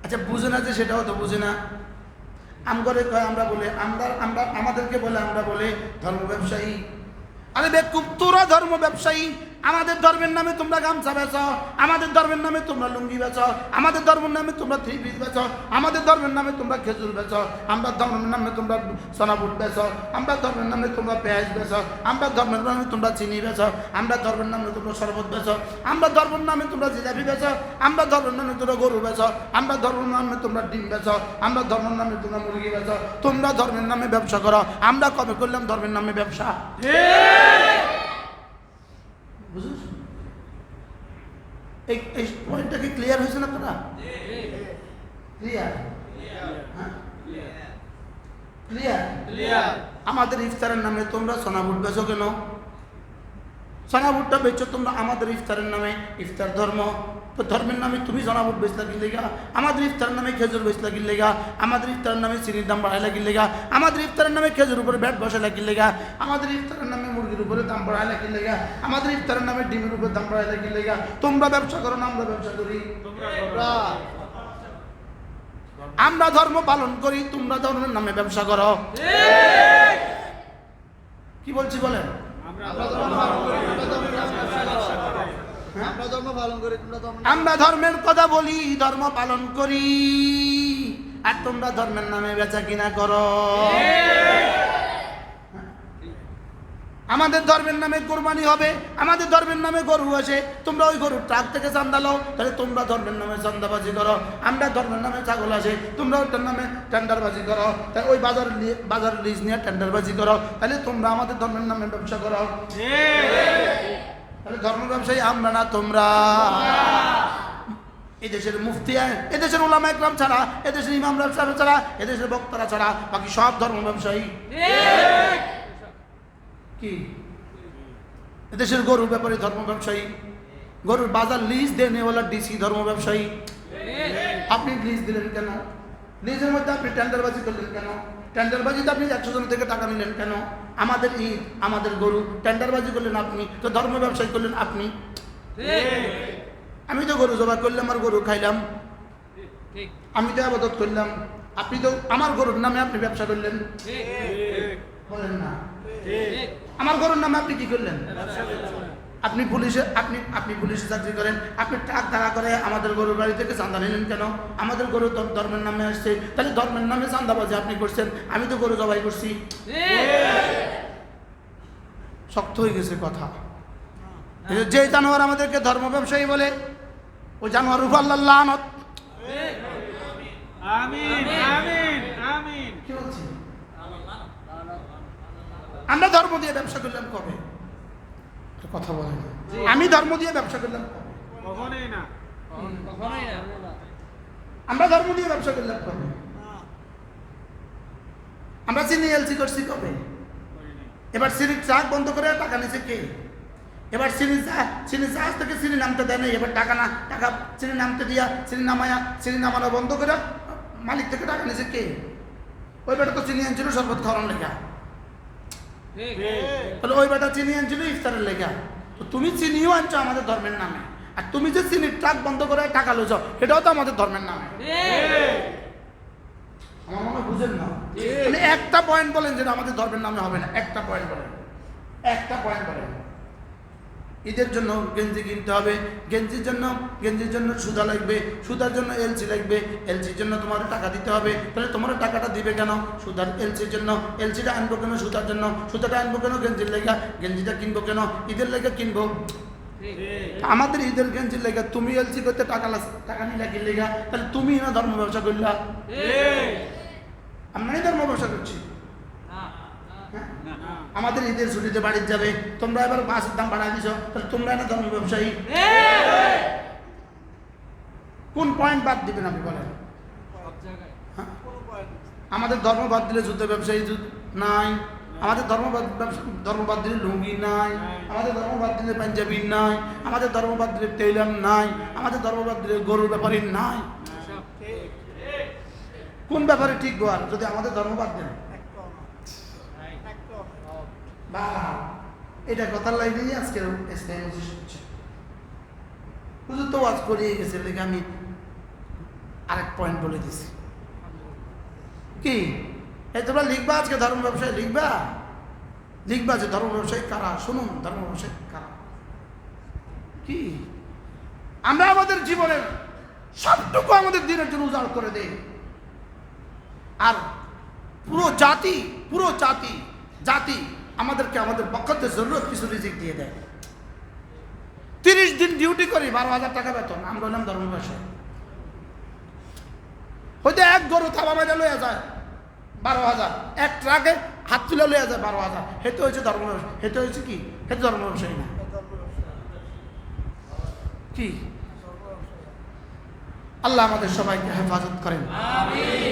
আচ্ছা বুঝে না যে সেটাও তো বুঝে না। আমগরে কয় আমরা বলে আমরা আমাদেরকে বলে আমরা বলে ধর্ম ব্যবসায়ী। আরে বেকুব, তোরা ধর্ম ব্যবসায়ী। আমাদের ধর্মের নামে তোমরা গামছা বেচো, আমাদের ধর্মের নামে তোমরা লুঙ্গি বেচো, আমাদের ধর্মের নামে তোমরা থ্রি পিস বেচো, আমাদের ধর্মের নামে তোমরা খেজুর বেচো, আমরা ধর্মের নামে তোমরা সোনাবুট বেচো, আমরা ধর্মের নামে তোমরা পেঁয়াজ বেচো, আমরা ধর্মের নামে তোমরা চিনি বেচো, আমরা ধর্মের নামে তোমরা শরবত বেচো, আমরা ধর্মের নামে তোমরা জিলাপি বেচো, আমরা ধর্মের নামে তোমরা গরু বেচো, আমরা ধর্মের নামে তোমরা ডিম বেচো, আমরা ধর্মের নামে তোমরা মুরগি বেচো, তোমরা ধর্মের নামে ব্যবসা করো। আমরা কবে করলাম ধর্মের নামে ব্যবসা? বুঝুস? এই পয়েন্টটা কি ক্লিয়ার হয়েছে না তোরা? ক্লিয়ার? ক্লিয়ার? আমাদের ইফতারের নামে তোমরা সোনাবুট বেচো কেন? সোনাবুটটা বেচো তোমরা আমাদের ইফতারের নামে। ইফতার ধর্ম, তো ধর্মের নামে তুমি সোনাবুট বেচলা কি লেগা? আমাদের ইফতারের নামে খেজুর বেচলা কি লেগা? আমাদের ইফতারের নামে চিনির দাম বাড়াইলা কি লেগা? আমাদের ইফতারের নামে খেজুর উপরে ব্যাট বসাইলা কি লেগা? আমাদের ইফতারের নামে মুরগির উপরে দাম বাড়াইলা কি লেগা? আমাদের ইফতারের নামে ডিমের উপরে দাম বাড়াইলা কি লেগা? তোমরা ব্যবসা করো না আমরা ব্যবসা করি? আমরা ধর্ম পালন করি, তোমরা ধর্মের নামে ব্যবসা করো। কি বলছি বলেন? আমরা ধর্মের কথা বলি, ধর্ম পালন করি, আর তোমরা ধর্মের নামে বেচা কিনা করো। আমাদের ধর্মের নামে কোরবানি হবে, আমাদের ধর্মের নামে গরু আসে, তোমরা ওই গরুর ট্রাক থেকে চান্দা লও, তাহলে তোমরা ধর্মের নামে চান্দাবাজি করো। আমরা ধর্মের নামে ছাগল আসে, তোমরা ওটার নামে টেন্ডারবাজি করো, তাই ওই বাজার লিজ নিয়ে টেন্ডারবাজি করো, তাহলে তোমরা আমাদের ধর্মের নামে ব্যবসা করো। তাহলে ধর্ম ব্যবসায়ী আমরা না তোমরা। এদেশের মুফতি, এদেশের উলামা ইকরাম ছাড়া, এদেশের ইমামরা ছাড়া, এদেশের বক্তারা ছাড়া বাকি সব ধর্ম ব্যবসায়ী। কি এদেশের গরুর ব্যাপারে ধর্ম ব্যবসায়ী, গরুর বাজার লিজ দেনেওয়ালা ডিসি ধর্ম ব্যবসায়ী। আপনি লিজ দিলেন কেন? লিজের মধ্যে আপনি টেন্ডারবাজি করলেন কেন? টেন্ডারবাজিতে আপনি 100 জন থেকে টাকা নিলেন কেন? আমাদের ঈদ, আমাদের গরু, টেন্ডারবাজি করলেন আপনি, তো ধর্ম ব্যবসায়ী করলেন আপনি। আমি তো গরু জবাই করলাম আর গরু খাইলাম, আমি তো আবাদত করলাম, আপনি তো আমার গরুর নামে আপনি ব্যবসা করলেন। বলেন না? আমার গরুর নামে আপনি কি করলেন? আপনি পুলিশে আপনি পুলিশে চাকরি করেন, আপনি ট্রাক দাঁড়া করে আমাদের গরুর বাড়ি থেকে চাঁদা নিলেন কেন? আমাদের গরু ধর্মের নামে আসছে, তাহলে ধর্মের নামে চাঁদাবাজি আপনি করছেন, আমি তো গরু জবাই করছি। শক্ত হয়ে গেছে কথা। যে জানোয়ার আমাদেরকে ধর্ম ব্যবসায়ী বলে, ওই জানোয়ার উপর আল্লাহর লানত। আমিন আমিন আমিন। কি বলছি? আমরা ধর্ম দিয়ে ব্যবসা করলাম কবে? কথা বলেন। আমি ধর্ম দিয়ে ব্যবসা করলাম কখনোই না। আমরা ধর্ম দিয়ে ব্যবসা করলাম কবে? আমরা চিনি এলসি করছি কবে? এবার চিনি ট্রাক বন্ধ করে টাকা নিছে কে? এবার চিনি জাহাজ থেকে চিনি নামতে দেয় না, এবার টাকা চিনি নামতে দিয়া চিনি নামানো বন্ধ করে মালিক থেকে টাকা নিছে কে? ওই বেটা তো চিনি আনছিল শরবত খাওয়ানোর লেখা, তাহলে ওই বেটা চিনি আনছিল ইফতারের লেখা। তো তুমি চিনিও আনছো আমাদের ধর্মের নামে, আর তুমি যে চিনির ট্রাক বন্ধ করে টাকা লোছ, এটাও তো আমাদের ধর্মের নামে। আমার মনে বুঝেন না? মানে একটা পয়েন্ট বলেন যেটা আমাদের ধর্মের নামে হবে না, একটা পয়েন্ট বলেন, একটা পয়েন্ট বলেন। ঈদের জন্য গেঞ্জি কিনতে হবে, গেঞ্জির জন্য সুতা লাগবে, সুতার জন্য এলসি লাগবে, এলসির জন্য তোমার টাকা দিতে হবে, তাহলে তোমার টাকাটা দিবে কেন? সুতার এলসির জন্য। এলসিটা আনবো কেন? সুতার জন্য। সুতাটা আনবো কেন? গেঞ্জির লেগা। গেঞ্জিটা কিনবো কেন? ঈদের লেগা কিনবো। আমাদের ঈদের গেঞ্জির লেগা তুমি এলসি করতে টাকা নিলে কি লেগা? তাহলে তুমি না ধর্ম ব্যবসা করলা? আমরাই ধর্ম ব্যবসা করছি। আমাদের ঈদের ছুটিতে বাড়িতে যাবে, তোমরা এবার মাছের দাম বাড়াই দিছ, তাহলে তোমরা না ধর্ম ব্যবসায়ী। কোন পয়েন্ট বাদ দিবেন আপনি বলেন? আমাদের ধর্ম বাদ দিলে যুদ্ধ ব্যবসায়ী নাই, আমাদের ধর্ম বাদ দিলে লুঙ্গি নাই, আমাদের ধর্ম বাদ দিলে পাঞ্জাবি নাই, আমাদের ধর্ম বাদ দিলে টেইলার নাই, আমাদের ধর্ম বাদ দিলে গরুর ব্যাপারী নাই। কোন ব্যাপারে ঠিক গোয়ার যদি আমাদের ধর্ম বাদ দেন? এটা কথার লাইনেই আজকে হুজুর তো ওয়াজ করিয়ে গেছে, লেখা আরেক পয়েন্ট বলে দিছি। কি এই তোমরা লিখবা আজকে ধর্ম ব্যবসায়ী লিখবা যে ধর্ম ব্যবসায়ী কারা, শুনুন ধর্ম ব্যবসায়ী কারা। কি আমরা আমাদের জীবনের সবটুকু আমাদের দিনের জন্য উজাড় করে দেই, আর পুরো জাতি আমাদেরকে আমাদের বকতে জরুরত কিছু রিজিক দিয়ে দেয়। 30 দিন ডিউটি করি, 12,000 টাকা বেতন, আমরা হলাম ধর্ম ব্যবসায়ী। হয়তো এক গরু থাবা মেরে লইয়া যায় 12,000, এক ট্রাকে হাত তুলে লইয়া যায় 12,000, হেতু হয়েছে ধর্ম ব্যবসায়ী। হেতু হয়েছে কি? হেতু ধর্ম ব্যবসায়ী না। কি আল্লাহ আমাদের সবাইকে হেফাজত করেন।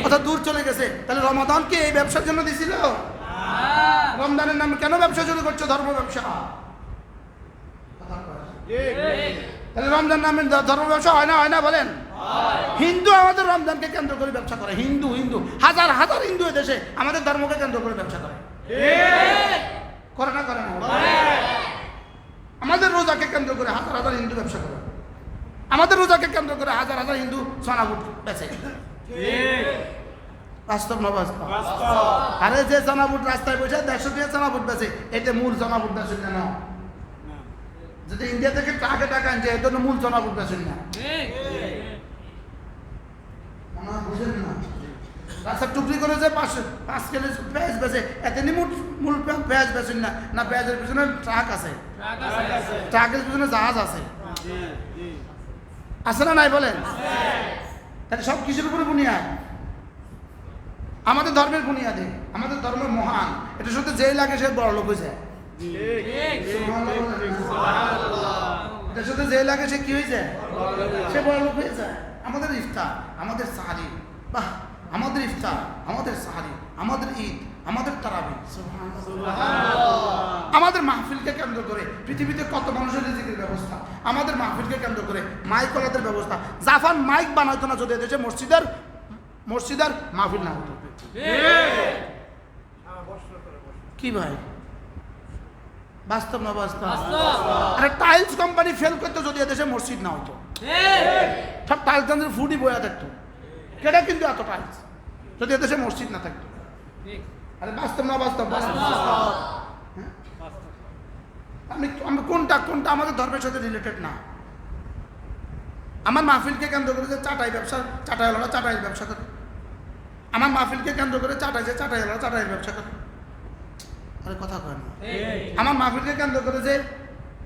কথা দূর চলে গেছে। তাহলে রমাদানকে এই ব্যবসার জন্য দিছিল? রমজানের নামে কেন ব্যবসা শুরু করছো? ধর্ম ব্যবসা। তাহলে রমজান নামে ধর্ম ব্যবসা হয় না বলেন? হিন্দু আমাদের রমজানকে কেন্দ্র করে ব্যবসা করে। হিন্দু হাজার হিন্দু দেশে আমাদের ধর্মকে কেন্দ্র করে ব্যবসা করে। করে না? আমাদের রোজাকে কেন্দ্র করে হাজার হিন্দু ব্যবসা করে। আমাদের রোজাকে কেন্দ্র করে হাজার হিন্দু সোনাবুট বেচে। বাস্তব না বাস্তব? আরে যে সোনাবুট রাস্তায় বসে 150 দিয়ে সোনাবুট বেচে, এটা মূল সোনাবুট বেচেন না। যদি ইন্ডিয়া থেকে ট্রাকে টাকা আনছে, এটা মূল সোনাবুট বেচেন না। বুঝেন না? রাস্তা টুকরি করে যে 5 কেজি পেঁয়াজ বেচে, এতে মূল পেঁয়াজ বেচেন না। পেঁয়াজের পিছনে ট্রাক আছে, ট্রাকের পিছনে জাহাজ আছে। আছে না নাই বলেন? তাহলে সব কিসের উপরে বুনিয়াদ? আমাদের ধর্মের বুনিয়াদে। আমাদের ধর্ম মহান, এটা শুধু যেই লাগে সে বড় লোক হয়ে যায়। এটা শুধু যেই লাগে সে কি হয়ে যায়? সে বড় লোক হয়ে যায়। আমাদের ইফতার, আমাদের সাহারি, বাহ, আমাদের ইফতার, আমাদের সাহারি, আমাদের ঈদ, আমাদের তারাবি, আমাদের মাহফিলকে কেন্দ্র করে পৃথিবীতে কত মানুষের রিজিকের ব্যবস্থা। আমাদের মাহফিলকে কেন্দ্র করে মাইক ওলাদের ব্যবস্থা। জাপান মাইক বানাইতো না যদি এদেশে মসজিদের মাহফিল না হতো। কি ভাই, বাস্তব না বাস্তব? আরে টাইলস কোম্পানি ফেল করতো যদি এদেশে মসজিদ না হতো। সব টাইলস ফুডই বয়া থাকতো। কেটা কিন্তু এত টাইলস যদি এদেশে মসজিদ না থাকতো। আরে বাস্তব না বাস্তব? আমি কোনটা আমাদের ধর্মের সাথে রিলেটেড না। আমার মাহফিলকে কেন্দ্র করে যে চাটাই ব্যবসা করে। আমার মাহফিলকে কেন্দ্র করে চাটাই ব্যবসা করে। আরে কথা কয় না। আমার মাহফিলকে কেন্দ্র করে যে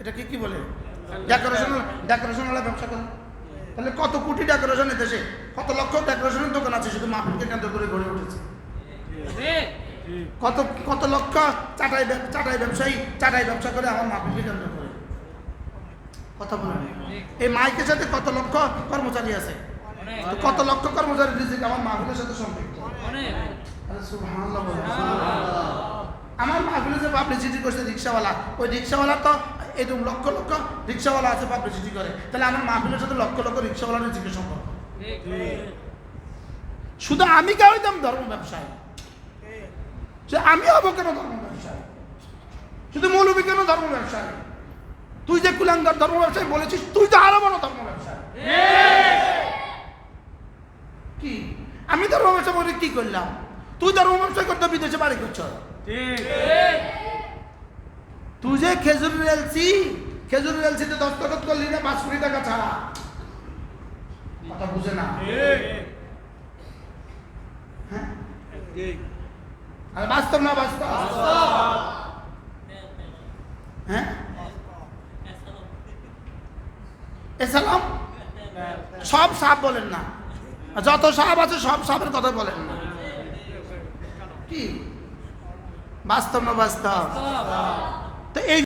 এটাকে কি বলে, ডেকোরেশন ব্যবসা করে। তাহলে কত কোটি ডেকোরেশন দেশে, কত লক্ষ ডেকোরেশনের দোকান আছে শুধু মাহফিলকে কেন্দ্র করে গড়ে উঠেছে। কত লক্ষ চাটাই ব্যবসা করে আমার মাহফিলকে কেন্দ্র করে। কথা বলেন, এই মাইকের সাথে কত লক্ষ কর্মচারী আছে, কত লক্ষ কর্মচারী রিজিক আমার মাহফিলের সাথে সম্পৃক্ত। আমার মাহফিলে যে পাবলিসিটি করছে রিক্সাওয়ালা, ওই রিক্সাওয়ালা তো এরকম লক্ষ রিক্সাওয়ালা আছে পাবলিসিটি করে। তাহলে আমার মাহফিলের সাথে লক্ষ রিক্সাওয়ালার রিজিকের সম্পর্ক। শুধু আমি কে হইতাম ধর্ম ব্যবসায়ী? আমি হবো কেন ধর্ম ব্যবসায়ী? শুধু মৌলবী কেন ধর্ম ব্যবসায়ী? তুই যে কুলাঙ্গার ধর্ম ব্যবসায়ী বলেছিস, তুই তো আরো বড় ধর্ম ব্যবসায়ী। কি আমি ধর্ম ব্যবসা বলে কি করলাম? তুই ধর্ম ব্যবসা করতে বিদেশে বাড়ি করছ। তুই যে খেজুরের এলসিতে দস্তখত করলি না 5 কোটি টাকা ছাড়া, কথা বুঝে না? হ্যাঁ, বাস্তব না বাস্তব? হ্যাঁ, এসালাম সব সাপ বলেন না, যত সাপ আছে সব সাপের কথা বলেন না। কি বাস্তব না বাস্তব? তো এই